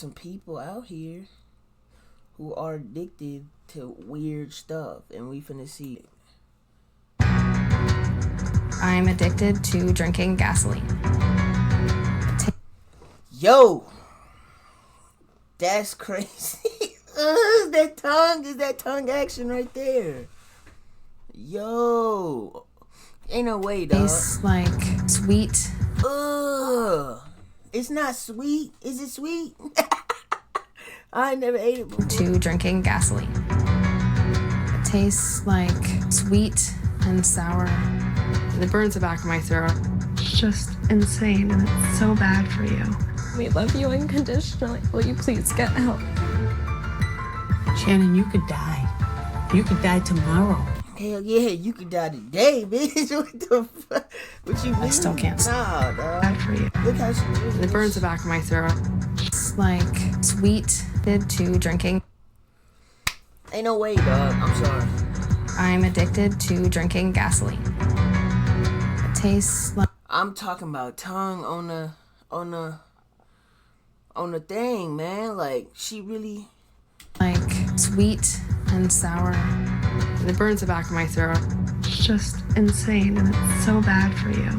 some people out here who are addicted to weird stuff, and we finna see it. I'm addicted to drinking gasoline. Yo, that's crazy. Is that tongue action right there? Yo, ain't no way, dog. Tastes like sweet. It's not sweet. Is it sweet? I never ate it before. To drinking gasoline. It tastes like sweet and sour. It burns the back of my throat. It's just insane, and it's so bad for you. We love you unconditionally. Will you please get help? Shannon, you could die. You could die tomorrow. Hell yeah, you could die today, bitch. What the fuck? What you mean? I still can't stop. Nah, dog. Bad for you. Look how she drinks. It burns the back of my throat. It's like sweet to drinking. Ain't no way, dog. I'm sorry. I'm addicted to drinking gasoline. It tastes like... I'm talking about tongue on the thing, man. Like, she really... like sweet and sour. It burns the back of my throat. It's just insane, and it's so bad for you.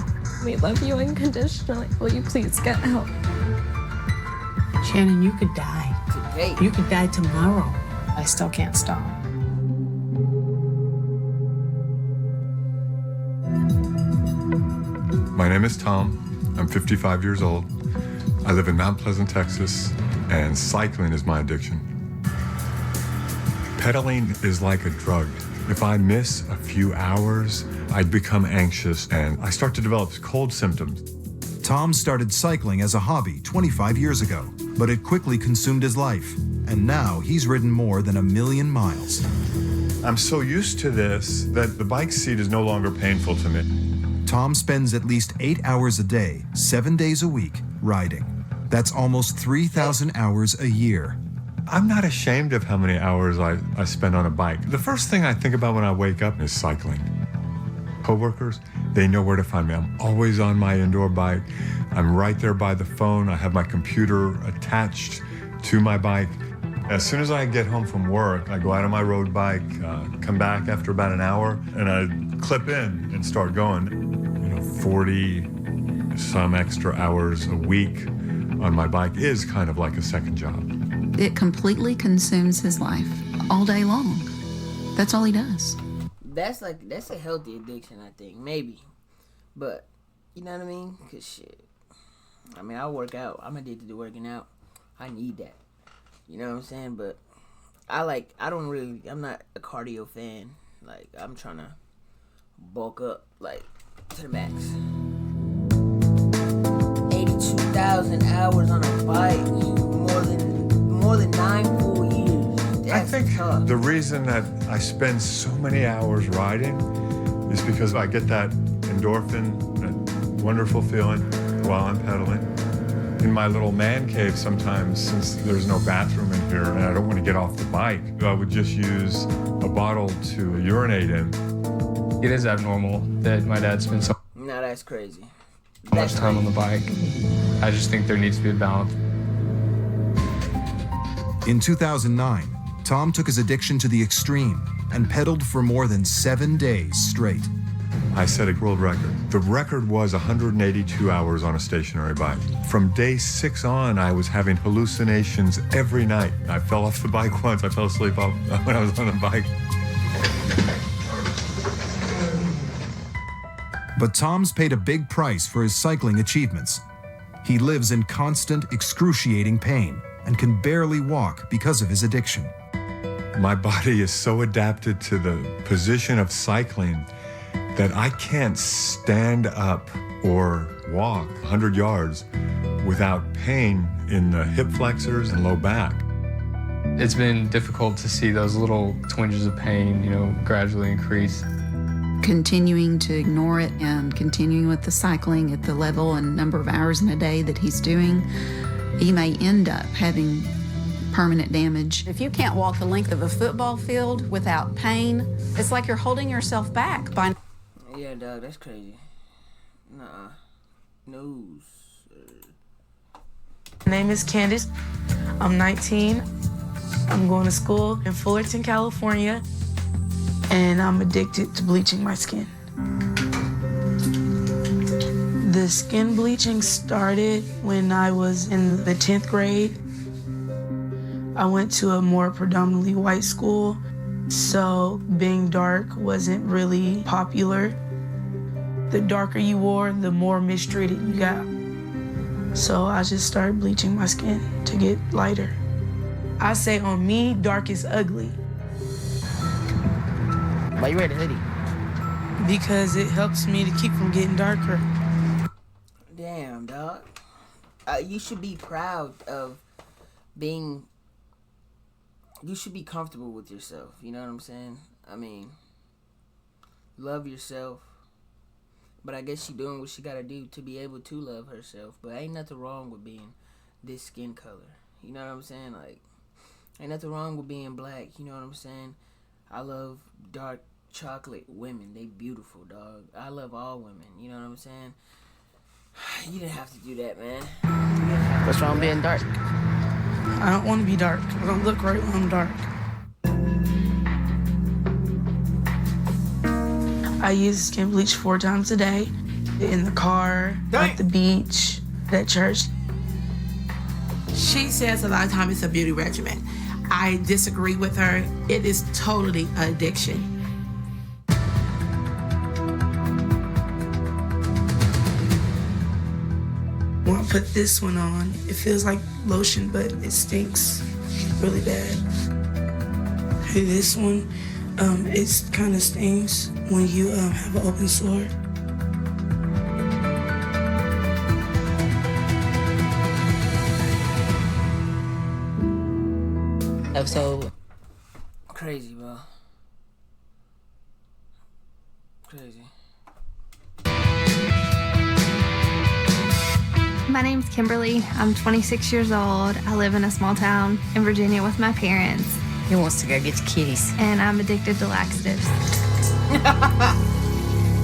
We love you unconditionally. Will you please get help? Shannon, you could die. Today. You could die tomorrow. I still can't stop. My name is Tom. I'm 55 years old. I live in Mount Pleasant, Texas, and cycling is my addiction. Pedaling is like a drug. If I miss a few hours, I'd become anxious and I start to develop cold symptoms. Tom started cycling as a hobby 25 years ago, but it quickly consumed his life. And now he's ridden more than 1 million miles. I'm so used to this that the bike seat is no longer painful to me. Tom spends at least 8 hours a day, 7 days a week, riding. That's almost 3,000 hours a year. I'm not ashamed of how many hours I spend on a bike. The first thing I think about when I wake up is cycling. Coworkers, they know where to find me. I'm always on my indoor bike. I'm right there by the phone. I have my computer attached to my bike. As soon as I get home from work, I go out on my road bike, come back after about an hour, and I clip in and start going. 40 some extra hours a week on my bike is kind of like a second job. It completely consumes his life all day long. That's all he does. That's a healthy addiction, I think, maybe. But, you know what I mean? Because shit, I mean, I work out. I'm addicted to working out. I need that. You know what I'm saying? But I'm not a cardio fan. Like, I'm trying to bulk up, like, to the max. 82,000 hours on a bike, more than 9 full years. That's I think tough. the reason that I spend so many hours riding is because I get that endorphin, that wonderful feeling while I'm pedaling. In my little man cave sometimes, since there's no bathroom in here and I don't want to get off the bike, I would just use a bottle to urinate in. It is abnormal that my dad spends so No, that's crazy. much time on the bike. I just think there needs to be a balance. In 2009, Tom took his addiction to the extreme and pedaled for more than 7 days straight. I set a world record. The record was 182 hours on a stationary bike. From day 6 on, I was having hallucinations every night. I fell off the bike once. I fell asleep when I was on the bike. But Tom's paid a big price for his cycling achievements. He lives in constant, excruciating pain and can barely walk because of his addiction. My body is so adapted to the position of cycling that I can't stand up or walk 100 yards without pain in the hip flexors and low back. It's been difficult to see those little twinges of pain, gradually increase. Continuing to ignore it and continuing with the cycling at the level and number of hours in a day that he's doing, he may end up having permanent damage. If you can't walk the length of a football field without pain, it's like you're holding yourself back by... Yeah, dog, that's crazy. Nuh-uh. No, sir. My name is Candace. I'm 19. I'm going to school in Fullerton, California, and I'm addicted to bleaching my skin. The skin bleaching started when I was in the 10th grade. I went to a more predominantly white school, so being dark wasn't really popular. The darker you wore, the more mistreated you got. So I just started bleaching my skin to get lighter. I say on me, dark is ugly. Why you wear the hoodie? Because it helps me to keep from getting darker. Damn, dog. You should be proud of being... You should be comfortable with yourself. You know what I'm saying? I mean, love yourself. But I guess she doing what she gotta do to be able to love herself. But ain't nothing wrong with being this skin color. You know what I'm saying? Like, ain't nothing wrong with being black. You know what I'm saying? I love dark chocolate women. They beautiful, dog. I love all women. You know what I'm saying? You didn't have to do that, man. What's wrong being dark? I don't want to be dark. I don't look right when I'm dark. I use skin bleach 4 times a day. In the car, at the beach, at church. She says a lot of times it's a beauty regimen. I disagree with her. It is totally an addiction. When I put this one on, it feels like lotion, but it stinks really bad. Hey, this one, it kind of stings when you have an open sore. So crazy, bro. Crazy. My name's Kimberly. I'm 26 years old. I live in a small town in Virginia with my parents. he wants to go get the kitties. And I'm addicted to laxatives.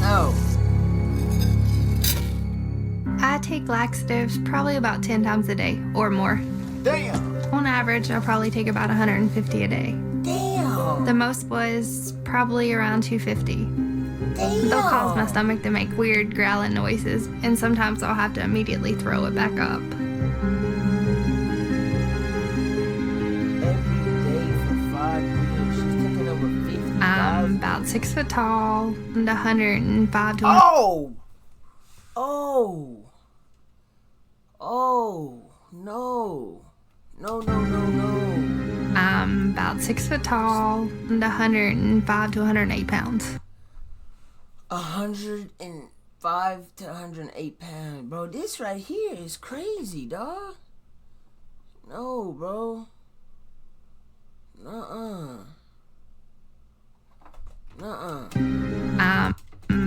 Oh. I take laxatives probably about 10 times a day or more. Damn. On average, I probably take about 150 a day. Damn. The most was probably around 250. Damn. They'll cause my stomach to make weird growling noises, and sometimes I'll have to immediately throw it back up. Every day for 5 years, she's taking over 50. I'm about 6 foot tall and 105 to Oh! Oh! Oh! No! No, no, no, no. I'm about 6 foot tall and 105 to 108 pounds. 105 to 108 pounds. Bro, this right here is crazy, dog. No, bro. Nuh-uh. Nuh-uh. I'm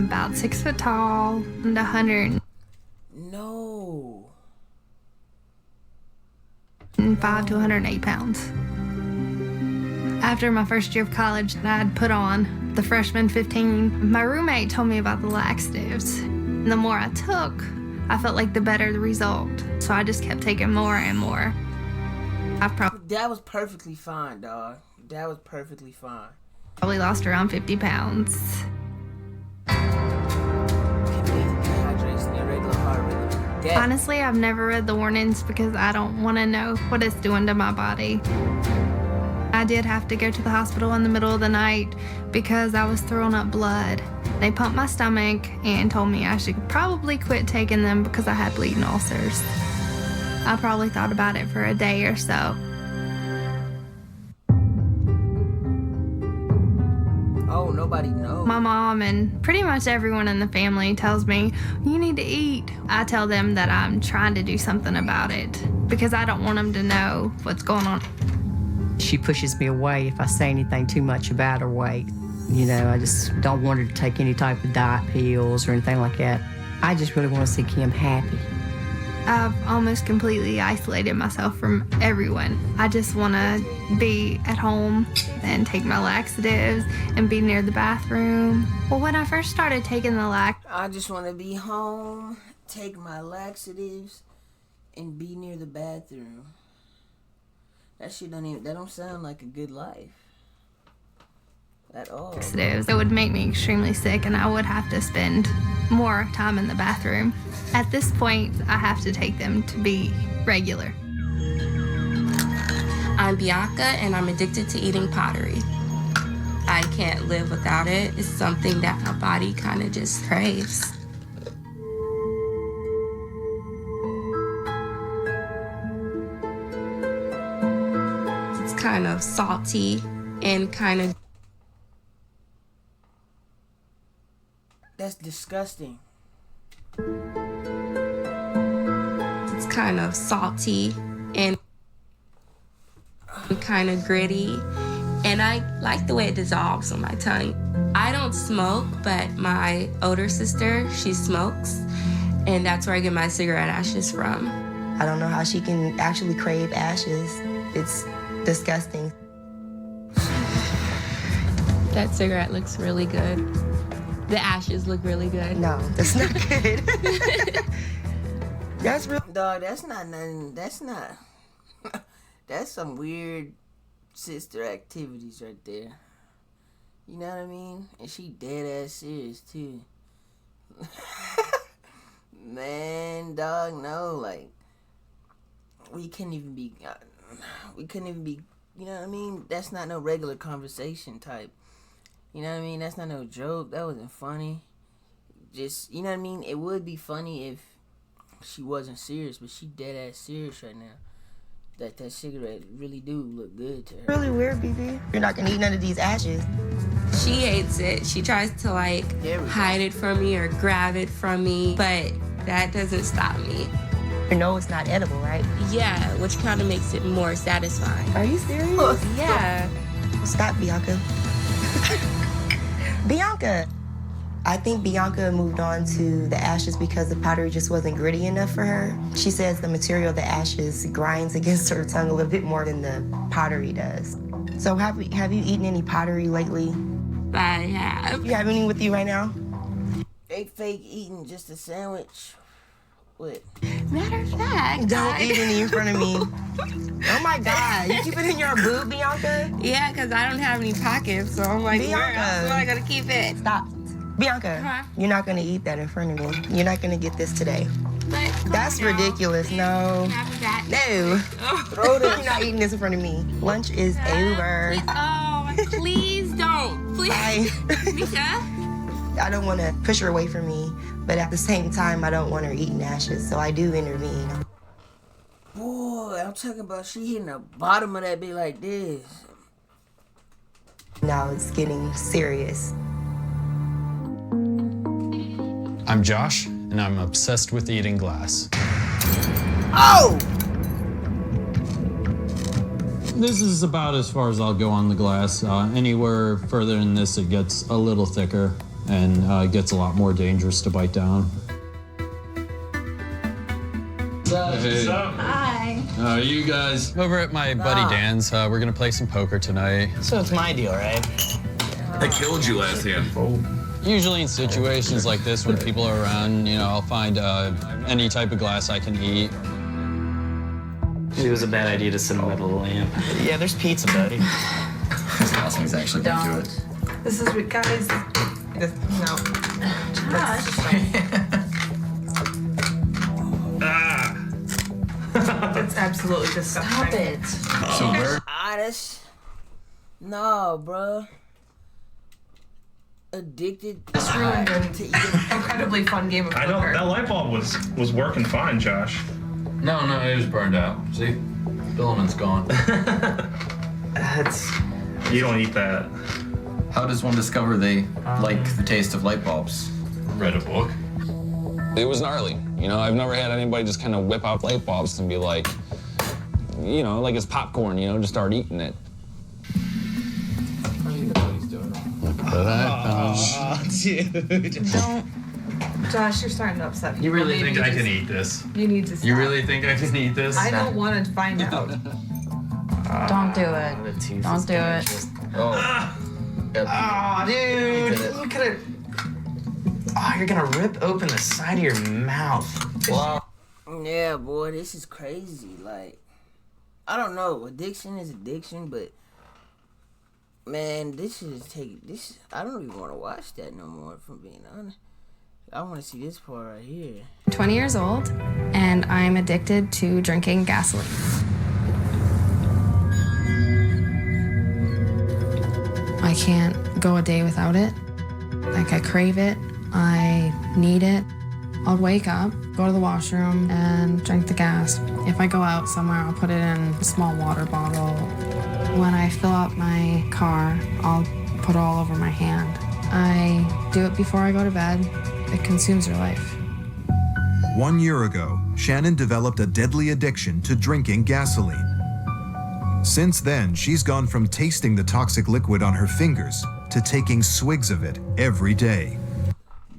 about 6 foot tall and 105 to 108 pounds. After my first year of college, I had put on the freshman 15. My roommate told me about the laxatives. And the more I took, I felt like the better the result. So I just kept taking more and more. That was perfectly fine, dog. That was perfectly fine. Probably lost around 50 pounds. Honestly, I've never read the warnings because I don't want to know what it's doing to my body. I did have to go to the hospital in the middle of the night because I was throwing up blood. They pumped my stomach and told me I should probably quit taking them because I had bleeding ulcers. I probably thought about it for a day or so. Oh, nobody knows. My mom and pretty much everyone in the family tells me, you need to eat. I tell them that I'm trying to do something about it because I don't want them to know what's going on. She pushes me away if I say anything too much about her weight. You know, I just don't want her to take any type of diet pills or anything like that. I just really want to see Kim happy. I've almost completely isolated myself from everyone. I just want to be at home and take my laxatives and be near the bathroom. Well, when I first started taking the I just want to be home, take my laxatives, and be near the bathroom. That shit that don't sound like a good life at all. It would make me extremely sick, and I would have to spend more time in the bathroom. At this point, I have to take them to be regular. I'm Bianca, and I'm addicted to eating pottery. I can't live without it. It's something that my body kind of just craves. It's kind of salty and kind of... That's disgusting. It's kind of salty and kind of gritty, and I like the way it dissolves on my tongue. I don't smoke, but my older sister, she smokes, and that's where I get my cigarette ashes from. I don't know how she can actually crave ashes. It's disgusting. That cigarette looks really good. The ashes look really good. No, that's not good. That's real. Dog, that's not nothing. That's not. That's some weird sister activities right there. You know what I mean? And she dead ass serious too. Man, dog, no, like we couldn't even be. You know what I mean? That's not no regular conversation type. You know what I mean? That's not no joke. That wasn't funny. Just, you know what I mean? It would be funny if she wasn't serious, but she dead ass serious right now. That cigarette really do look good to her. Really weird, BB. You're not gonna eat none of these ashes. She hates it. She tries to like hide it from me or grab it from me, but that doesn't stop me. You know it's not edible, right? Yeah, which kind of makes it more satisfying. Are you serious? Yeah. Stop, Bianca. Bianca! I think Bianca moved on to the ashes because the pottery just wasn't gritty enough for her. She says the material of the ashes grinds against her tongue a little bit more than the pottery does. So have you eaten any pottery lately? I have. You have any with you right now? They fake eating just a sandwich. What? Matter of fact, Don't eat any in front of me. Oh my God, you keep it in your boob, Bianca? Yeah, because I don't have any pockets, so I'm like, Bianca, where else am I gonna keep it? Stop. Bianca, You're not gonna eat that in front of me. You're not gonna get this today. But that's ridiculous. No. No. Throw this. You're not eating this in front of me. Lunch is over. Please don't. Please. Bye. I don't want to push her away from me, but at the same time, I don't want her eating ashes, so I do intervene. Boy, I'm talking about she hitting the bottom of that bit like this. Now it's getting serious. I'm Josh, and I'm obsessed with eating glass. Oh! This is about as far as I'll go on the glass. Anywhere further than this, it gets a little thicker and gets a lot more dangerous to bite down. Hey. Hi. You guys over at my buddy Dan's, we're gonna play some poker tonight. So it's my deal, right? I killed you last hand. Usually in situations like this, when people are around, you know, I'll find any type of glass I can eat. It was a bad idea to sit in the middle of the lamp. Yeah, there's pizza, buddy. This last one's actually been to it. This is what guys. No. Josh. That's absolutely disgusting. Stop it. So where? No, bro. Addicted. This ruined an incredibly fun game of poker. I know that light bulb was working fine, Josh. No, it was burned out. See, filament's gone. You don't eat that. How does one discover they like the taste of light bulbs? Read a book. It was gnarly. You know, I've never had anybody just kind of whip out light bulbs and be like, you know, like it's popcorn, you know, just start eating it. Look at that. Dude. Don't. Josh, you're starting to upset me. You really think I can eat this? You need to stop. You really think I can eat this? I don't want to find out. Don't do it. Don't do it. Oh. Oh, dude. You could have. Oh, you're gonna rip open the side of your mouth. Wow. Yeah, boy, this is crazy. Like, I don't know. Addiction is addiction, but man, this is this. I don't even want to watch that no more. If I'm being honest, I want to see this part right here. 20 years old, and I'm addicted to drinking gasoline. I can't go a day without it. Like, I crave it. I need it. I'll wake up, go to the washroom, and drink the gas. If I go out somewhere, I'll put it in a small water bottle. When I fill up my car, I'll put it all over my hand. I do it before I go to bed. It consumes your life. 1 year ago, Shannon developed a deadly addiction to drinking gasoline. Since then, she's gone from tasting the toxic liquid on her fingers to taking swigs of it every day.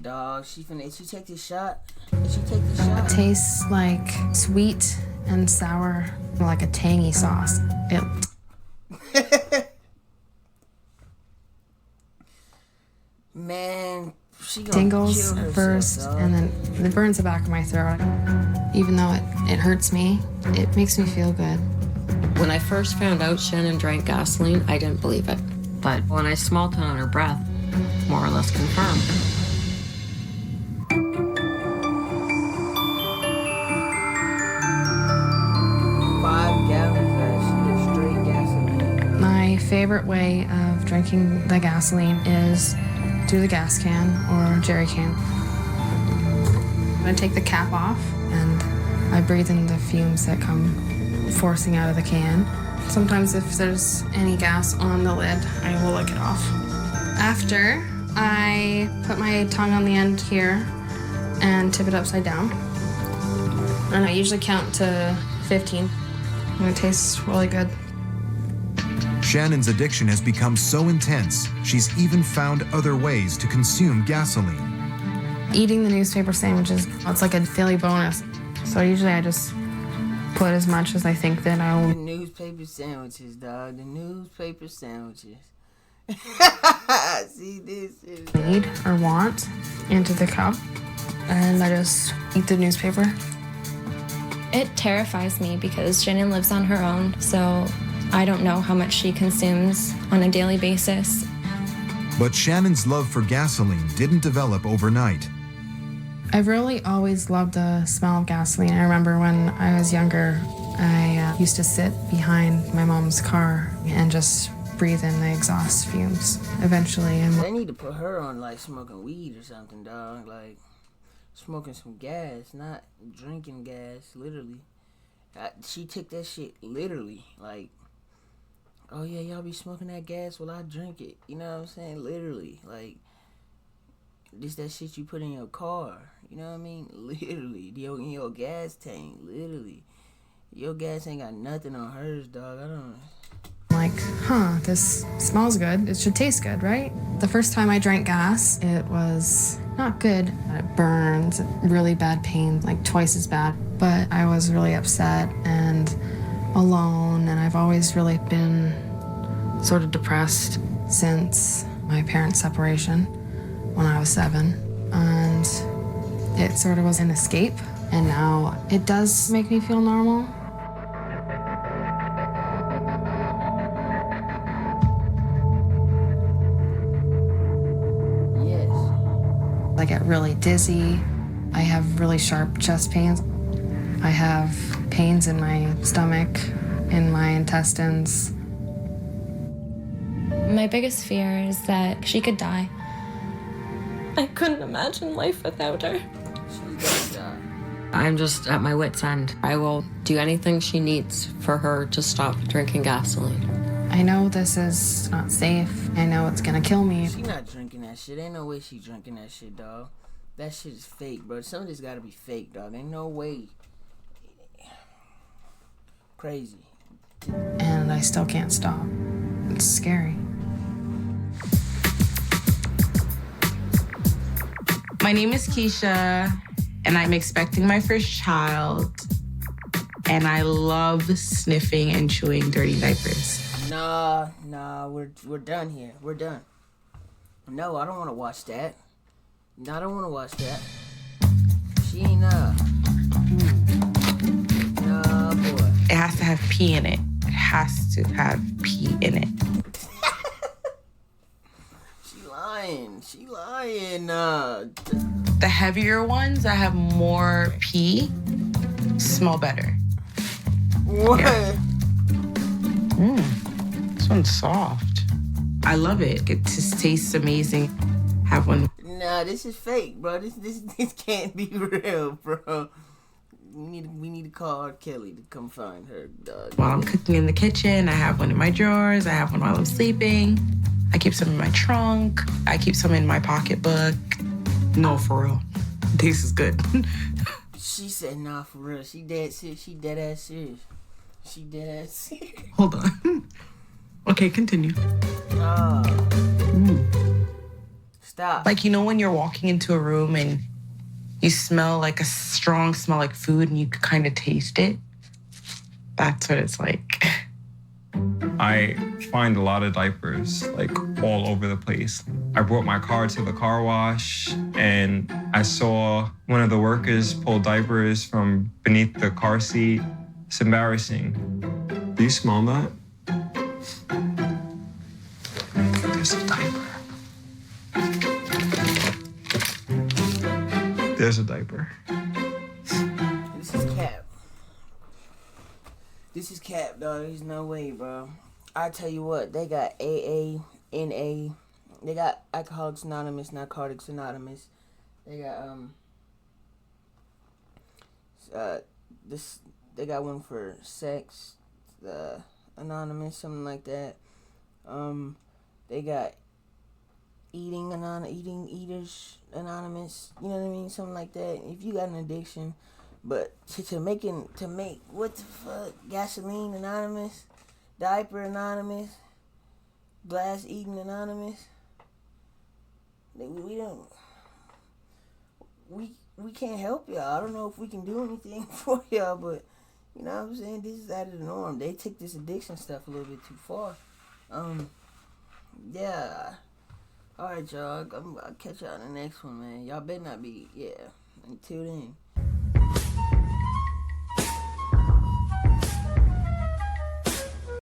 Dog, she take this shot? Did she take this shot? It tastes like sweet and sour, like a tangy sauce. Man, she gonna tingles kill at herself, first, dog. and then it burns the back of my throat. Even though it hurts me, it makes me feel good. When I first found out Shannon drank gasoline, I didn't believe it. But when I smelled it on her breath, more or less confirmed. 5 gallons of straight gasoline. My favorite way of drinking the gasoline is through the gas can or jerry can. I take the cap off and I breathe in the fumes that come forcing out of the can. Sometimes if there's any gas on the lid, I will lick it off. After, I put my tongue on the end here and tip it upside down. And I usually count to 15. And it tastes really good. Shannon's addiction has become so intense, she's even found other ways to consume gasoline. Eating the newspaper sandwiches, it's like a daily bonus. So usually I just put as much as I think that I will. The newspaper sandwiches, dog. The newspaper sandwiches. See, this is need or want into the cup, and I just eat the newspaper. It terrifies me because Shannon lives on her own, so I don't know how much she consumes on a daily basis. But Shannon's love for gasoline didn't develop overnight. I've really always loved the smell of gasoline. I remember when I was younger, I used to sit behind my mom's car and just breathe in the exhaust fumes. Eventually, they need to put her on like smoking weed or something, dog. Like smoking some gas, not drinking gas. Literally, she took that shit literally. Like, oh yeah, y'all be smoking that gas while I drink it. You know what I'm saying? Literally, like this that shit you put in your car. You know what I mean? Literally, in your gas tank. Literally, your gas ain't got nothing on hers, dog. I don't. Like, this smells good. It should taste good, right? The first time I drank gas, it was not good. It burns, really bad pain, like twice as bad. But I was really upset and alone, and I've always really been sort of depressed since my parents' separation when I was 7. And it sort of was an escape, and now it does make me feel normal. I get really dizzy. I have really sharp chest pains. I have pains in my stomach, in my intestines. My biggest fear is that she could die. I couldn't imagine life without her. I'm just at my wit's end. I will do anything she needs for her to stop drinking gasoline. I know this is not safe. I know it's gonna kill me. She not drinking that shit. Ain't no way she drinking that shit, dog. That shit is fake, bro. Some of this gotta be fake, dog. Ain't no way. Crazy. And I still can't stop. It's scary. My name is Keisha, and I'm expecting my first child. And I love sniffing and chewing dirty diapers. Nah, we're done here. We're done. No, I don't want to watch that. No, I don't want to watch that. She ain't have pee in it. It has to have pee in it. She lying. The heavier ones that have more pee smell better. What? Yeah. This one's soft. I love it. It just tastes amazing. Have one. Nah, this is fake, bro. This can't be real, bro. We need to call R. Kelly to come find her, dog. While I'm cooking in the kitchen, I have one in my drawers. I have one while I'm sleeping. I keep some in my trunk. I keep some in my pocketbook. No, for real. It tastes good. She said, nah, for real. She dead serious. She dead ass serious. She dead ass serious. Hold on. Okay, continue. Stop. Like, you know when you're walking into a room and you smell like a strong smell like food and you can kind of taste it? That's what it's like. I find a lot of diapers like all over the place. I brought my car to the car wash and I saw one of the workers pull diapers from beneath the car seat. It's embarrassing. Do you smell that? There's a diaper. There's a diaper. This is cap. This is cap, dog. There's no way, bro. I tell you what, they got AA, NA. They got Alcoholics Anonymous, Narcotics Anonymous. They got they got one for sex, Anonymous, something like that. They got Eaters Anonymous, you know what I mean, something like that. If you got an addiction, but to make what the fuck, Gasoline Anonymous, Diaper Anonymous, Glass Eating Anonymous. We can't help y'all. I don't know if we can do anything for y'all, but you know what I'm saying, this is out of the norm. They take this addiction stuff a little bit too far. Yeah. Alright, y'all. I'll catch y'all in the next one, man. Y'all better not be, yeah. Until then.